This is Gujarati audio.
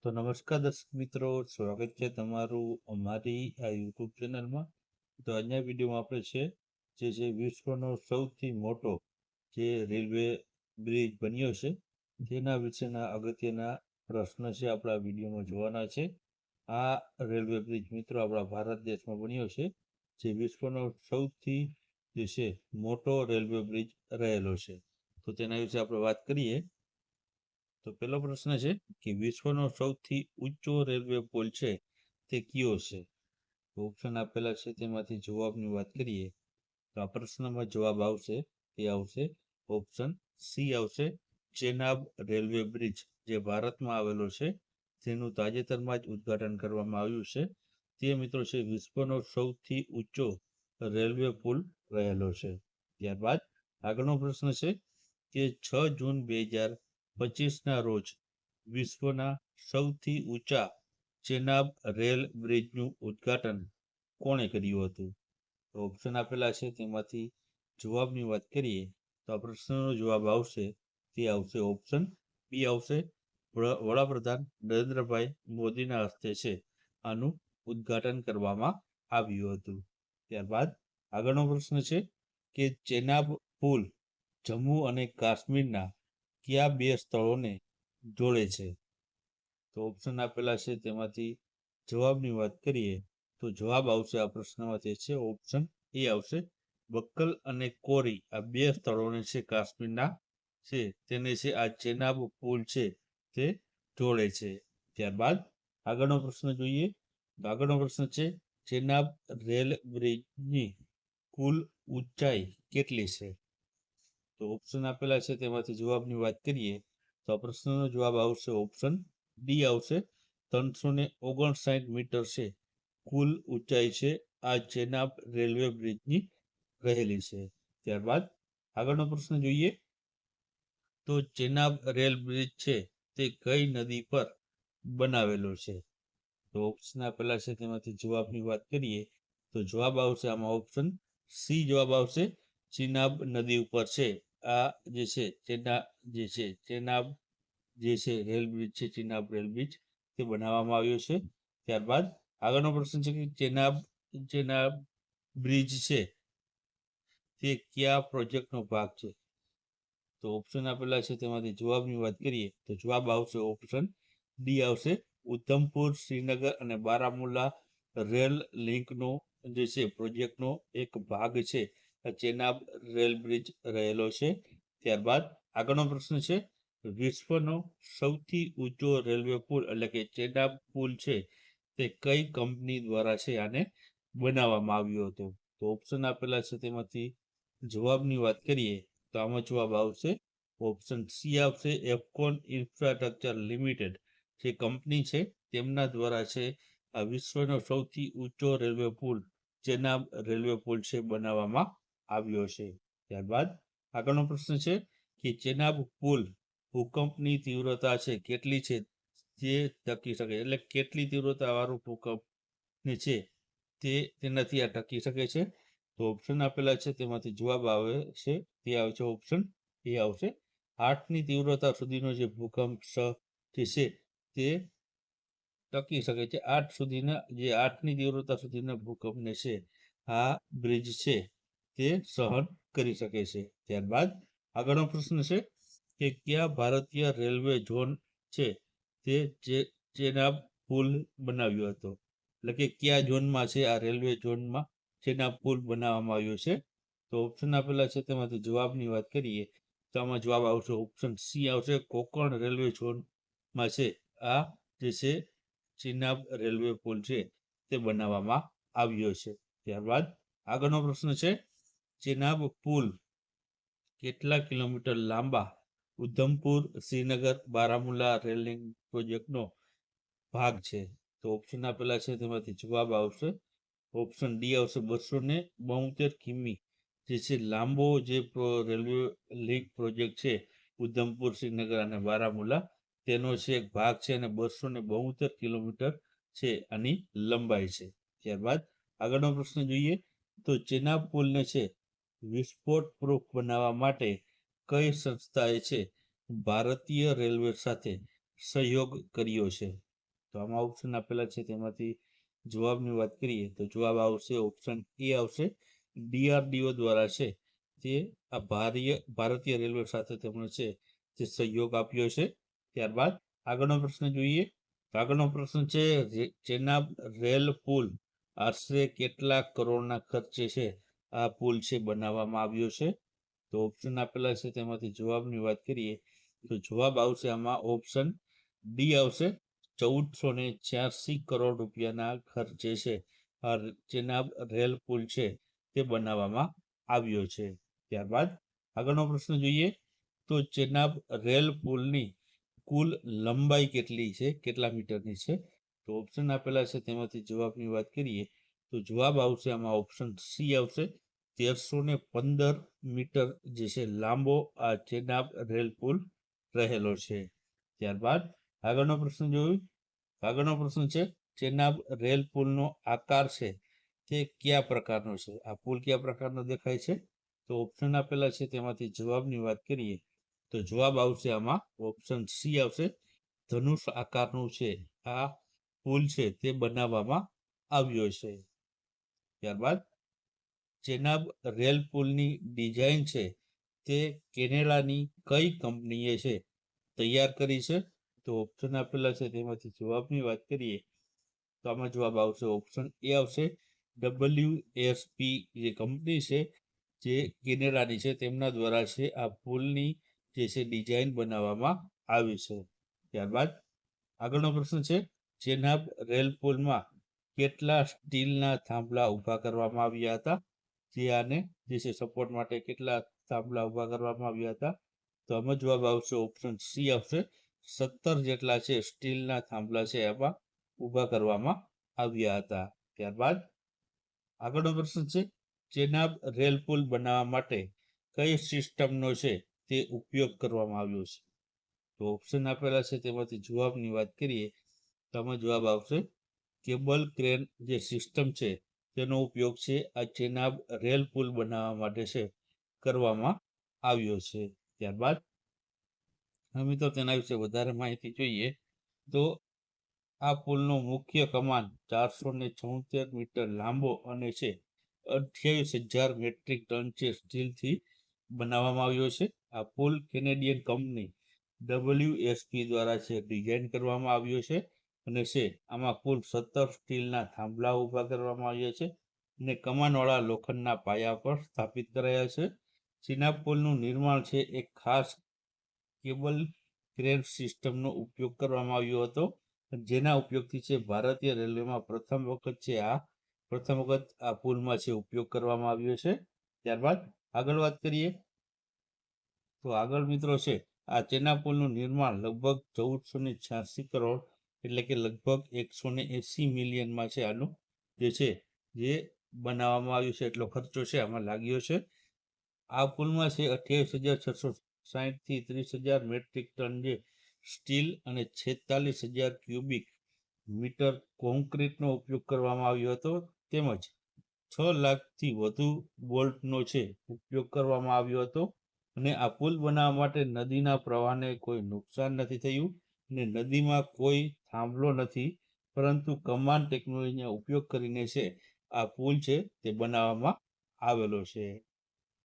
તો નમસ્કાર દર્શક મિત્રો, સ્વાગત છે તમારું અમારી આ યુટ્યુબ ચેનલમાં. તો આજના વિડીયોમાં આપણે છે વિશ્વનો સૌથી મોટો જે રેલવે બ્રિજ બન્યો છે તેના વિશેના અગત્યના પ્રશ્ન છે આપણા વિડીયોમાં જોવાના છે. આ રેલવે બ્રિજ મિત્રો આપણા ભારત દેશમાં બન્યો છે, જે વિશ્વનો સૌથી જે છે મોટો રેલવે બ્રિજ રહેલો છે. તો તેના વિશે આપણે વાત કરીએ. તો પહેલો પ્રશ્ન છે કે વિશ્વનો સૌથી ઊંચો રેલવે પુલ છે તે કયો છે? તો ઓપ્શન આપેલા છે તેમાંથી જવાબની વાત કરીએ તો આ પ્રશ્નમાં જવાબ આવશે તે આવશે ઓપ્શન સી આવશે. ચેનાબ રેલવે બ્રિજ જે ભારતમાં આવેલો છે તેનું તાજેતરમાં જ ઉદ્ઘાટન કરવામાં આવ્યું છે. તે મિત્રો છે વિશ્વનો સૌથી ઊંચો રેલવે પુલ રહેલો છે. ત્યારબાદ આગળનો પ્રશ્ન છે કે 6 જૂન 2025ના રોજ વિશ્વના સૌથી ઊંચા ચેનાબ રેલ બ્રિજનું ઉદ્ઘાટન કોણે કર્યું હતું? તો ઓપ્શન આપેલા છે તેમાંથી જવાબની વાત કરીએ તો આ પ્રશ્નનો જવાબ આવશે તે આવશે ઓપ્શન બી આવશે. વડાપ્રધાન નરેન્દ્રભાઈ મોદીના હસ્તે છે આનું ઉદ્ઘાટન કરવામાં આવ્યું હતું. ત્યારબાદ આગળનો પ્રશ્ન છે કે ચેનાબ પુલ જમ્મુ અને કાશ્મીરના કયા બે સ્થળોને જોડે છે? તો ઓપ્શન આપેલા છે તેમાંથી જવાબની વાત કરીએ તો જવાબ આવશે આ પ્રશ્નમાંથી છે ઓપ્શન એ આવશે. બક્કલ અને કોરી આ બે સ્થળોને છે કાશ્મીરના છે તેને છે આ ચેનાબ પુલ છે તે જોડે છે. ત્યારબાદ આગળનો પ્રશ્ન જોઈએ. આગળનો પ્રશ્ન છે ચેનાબ રેલ બ્રિજની કુલ ઊંચાઈ કેટલી છે? તો ઓપ્શન આપેલા છે તેમાંથી જવાબની વાત કરીએ તો આ પ્રશ્નનો જવાબ આવશે ઓપ્શન ડી આવશે. 359 મીટર છે કુલ ઊંચાઈ છે આ ચેનાબ રેલવે બ્રિજની રહેલી છે. ત્યારબાદ આગળનો પ્રશ્ન જોઈએ તો ચેનાબ રેલ બ્રિજ છે તે કઈ નદી પર બનાવેલો છે? તો ઓપ્શન આપેલા છે તેમાંથી જવાબની વાત કરીએ તો જવાબ આવશે આમાં ઓપ્શન સી જવાબ આવશે. ચેનાબ નદી ઉપર છે આ જે છે ચેનાબ જે છે રેલ બ્રિજ છે ચેનાબ રેલ બ્રિજ તે બનાવવામાં આવ્યો છે. ત્યારબાદ આગળનો પ્રશ્ન છે કે ચેનાબ બ્રિજ છે તે કયા પ્રોજેક્ટનો ભાગ છે? તો ઓપ્શન આપેલા છે તેમાંથી જવાબની વાત કરીએ તો જવાબ આવશે ઓપ્શન ડી આવશે. ઉધમપુર, શ્રીનગર અને બારામુલ્લા રેલ લિંકનો જે છે પ્રોજેક્ટનો એક ભાગ છે ચેનાબ રેલ બ્રિજ રહેલો છે. ત્યારબાદ આગળનો પ્રશ્ન છે વિશ્વનો સૌથી ઊંચો રેલવે પુલ એટલે કે ચેનાબ પુલ છે તે કઈ કંપની દ્વારા છે આને બનાવવામાં આવ્યો હતો? તો ઓપ્શન આપેલા છે તેમાંથી જવાબની વાત કરીએ તો આમાં જવાબ આવશે ઓપ્શન સી આવશે. એફકોન ઇન્ફ્રાસ્ટ્રક્ચર લિમિટેડ જે કંપની છે તેમના દ્વારા છે આ વિશ્વનો સૌથી ઊંચો રેલવે પુલ ચેનાબ રેલવે પુલ છે બનાવવામાં આવ્યો છે. ત્યારબાદ આગળનો પ્રશ્ન છે કે ચેનાબ પુલ ભૂકંપની તીવ્રતા છે કેટલી છે તે ટકી શકે એટલે કેટલી તીવ્રતા વાળું ભૂકંપ ને છે તેનાથી આ ટકી શકે છે? તો ઓપ્શન આપેલા છે તેમાંથી જવાબ આવે છે તે આવશે ઓપ્શન એ આવશે. 8ની તીવ્રતા સુધીનો જે ભૂકંપ જે છે તે ટકી શકે છે. 8ની તીવ્રતા સુધીના ભૂકંપને છે આ બ્રિજ છે તે સહન કરી શકે છે. ત્યારબાદ આગળનો પ્રશ્ન છે કે કયા ભારતીય રેલવે ઝોન છે તે ચેનાબ પુલ બનાવ્યો હતો? એટલે કે કયા ઝોનમાં છે આ રેલવે ઝોનમાં ચેનાબ પુલ બનાવવામાં આવ્યો છે? તો ઓપ્શન આપેલા છે તેમાંથી જવાબની વાત કરીએ તો આમાં જવાબ આવશે ઓપ્શન સી આવશે. કોકણ રેલવે ઝોનમાં છે આ જે છે ચેનાબ રેલવે પુલ છે તે બનાવવામાં આવ્યો છે. ત્યારબાદ આગળનો પ્રશ્ન છે ચેનાબ પુલ કેટલા કિલોમીટર લાંબા ઉધમપુર, શ્રીનગર, બારામુલ્લા રેલ લિંક પ્રોજેક્ટનો ભાગ છે? તો ઓપ્શન આપેલા છે તેમાંથી જવાબ આવશે ઓપ્શન ડી આવશે. 272 કિમી જે છે લાંબો જે રેલવે લિંક પ્રોજેક્ટ છે ઉધમપુર, શ્રીનગર અને બારામુલ્લા તેનો છે એક ભાગ છે અને 272 કિલોમીટર છે આની લંબાઈ છે. ત્યારબાદ આગળનો પ્રશ્ન જોઈએ તો ચેનાબ પુલને છે વિસ્ફોટ પ્રૂફ બનાવવા માટે કઈ સંસ્થાએ છે ભારતીય રેલવે સાથે સહયોગ કર્યો છે? તો આમાં ઓપ્શન આપેલા છે તેમાંથી જવાબની વાત કરીએ તો જવાબ આવશે ઓપ્શન એ આવશે. DRDO દ્વારા છે તે આ ભારતીય રેલવે સાથે તેમણે છે તે સહયોગ આપ્યો છે. ત્યારબાદ આગળનો પ્રશ્ન જોઈએ. આગળનો પ્રશ્ન છે ચેનાબ રેલ પુલ આશરે કેટલા કરોડના ખર્ચે છે આ પુલ છે બનાવવામાં આવ્યો છે? તો ઓપ્શન આપેલા છે તેમાંથી જવાબની વાત કરીએ તો જવાબ આવશે આમાં ઓપ્શન ડી આવશે. 1486 કરોડ રૂપિયાના ખર્ચે છે આ ચેનાબ રેલ પુલ છે તે બનાવવામાં આવ્યો છે. ત્યારબાદ આગળનો પ્રશ્ન જોઈએ તો ચેનાબ રેલ પુલની કુલ લંબાઈ કેટલી છે, કેટલા મીટરની છે? તો ઓપ્શન આપેલા છે તેમાંથી જવાબની વાત કરીએ તો જવાબ આવશે આમાં ઓપ્શન સી આવશે. 1315 મીટર જે છે લાંબો આ ચેનાબ રેલ પુલ રહેલો છે. ત્યારબાદ આગળનો પ્રશ્ન જોયું. આગળનો પ્રશ્ન છે ચેનાબ રેલ પુલનો આકાર છે તે કયા પ્રકારનો છે? આ પુલ કયા પ્રકારનો દેખાય છે? તો ઓપ્શન આપેલા છે તેમાંથી જવાબની વાત કરીએ તો જવાબ આવશે આમાં ઓપ્શન સી આવશે. ધનુષ આકારનું છે આ પુલ છે તે બનાવવામાં આવ્યો છે. ત્યારબાદ ચેનાબ રેલ પુલની ડિઝાઇન છે તે કેનેડાની કઈ કંપનીએ છે તૈયાર કરી છે? તો ઓપ્શન આપેલા છે તેમાંથી જવાબની વાત કરીએ તો આમાં જવાબ આવશે ઓપ્શન એ આવશે. WSP જે કંપની છે જે કેનેડાની છે તેમના દ્વારા છે આ પુલની જે છે ડિઝાઇન બનાવવામાં આવી છે. ત્યારબાદ આગળનો પ્રશ્ન છે ચેનાબ રેલ પુલમાં કેટલા સ્ટીલના થાંભલા ઊભા કરવામાં આવ્યા હતા? જે આને જે છે સપોર્ટ માટે કેટલા થાંભલા ઊભા કરવામાં આવ્યા હતા? તો આમાં જવાબ આવશે ઓપ્શન સી આવશે. 17 જેટલા છે સ્ટીલના થાંભલા છે એમાં ઊભા કરવામાં આવ્યા હતા. ત્યારબાદ આગળનો પ્રશ્ન છે ચેનાબ રેલ પુલ બનાવવા માટે કઈ સિસ્ટમનો છે તે ઉપયોગ કરવામાં આવ્યો છે? તો ઓપ્શન આપેલા છે તેમાંથી જવાબની વાત કરીએ તો આમાં જવાબ આવશે કેબલ ક્રેન જે સિસ્ટમ છે તેનો ઉપયોગ છે આ ચેનાબ રેલ પુલ બનાવવા માટે છે કરવામાં આવ્યો છે. ત્યારબાદ મિત્રો તેના વિશે વધારે માહિતી જોઈએ તો આ પુલનો મુખ્ય કમાન 476 મીટર લાંબો અને છે 28,000 મેટ્રિક ટન છે સ્ટીલથી બનાવવામાં આવ્યો છે. આ પુલ કેનેડિયન કંપની WSP દ્વારા છે ડિઝાઇન કરવામાં આવ્યો છે અને છે આમાં કુલ 17 સ્ટીલના થાંભલા ઊભા કરવામાં આવ્યા છે અને કમાનવાળા લોખંડના પાયા પર સ્થાપિત કરાયા છે. ચેનાબ પુલનું નિર્માણ છે એક ખાસ કેબલ ક્રેન સિસ્ટમનો ઉપયોગ કરવામાં આવ્યો હતો જેના ઉપયોગથી છે ભારતીય રેલવેમાં પ્રથમ વખત આ પુલમાં છે ઉપયોગ કરવામાં આવ્યો છે. ત્યારબાદ આગળ વાત કરીએ તો આગળ મિત્રો છે આ ચેનાબ પુલનું નિર્માણ લગભગ 1486 કરોડ એટલે કે લગભગ 180 મિલિયનમાં છે આનું જે છે જે બનાવવામાં આવ્યું છે એટલો ખર્ચો છે આમાં લાગ્યો છે. આ પુલમાં છે 28,660 થી 30,000 મેટ્રિક ટન જે સ્ટીલ અને 46,000 ક્યુબિક મીટર કોન્ક્રીટનો ઉપયોગ કરવામાં આવ્યો હતો તેમજ 6 લાખથી વધુ બોલ્ટનો છે ઉપયોગ કરવામાં આવ્યો હતો અને આ પુલ બનાવવા માટે નદીના પ્રવાહને કોઈ નુકસાન નથી થયું અને નદીમાં કોઈ થાંભલો નથી પરંતુ કમાન ટેકનોલોજીનો ઉપયોગ કરીને છે આ પુલ છે તે બનાવવામાં આવેલો છે.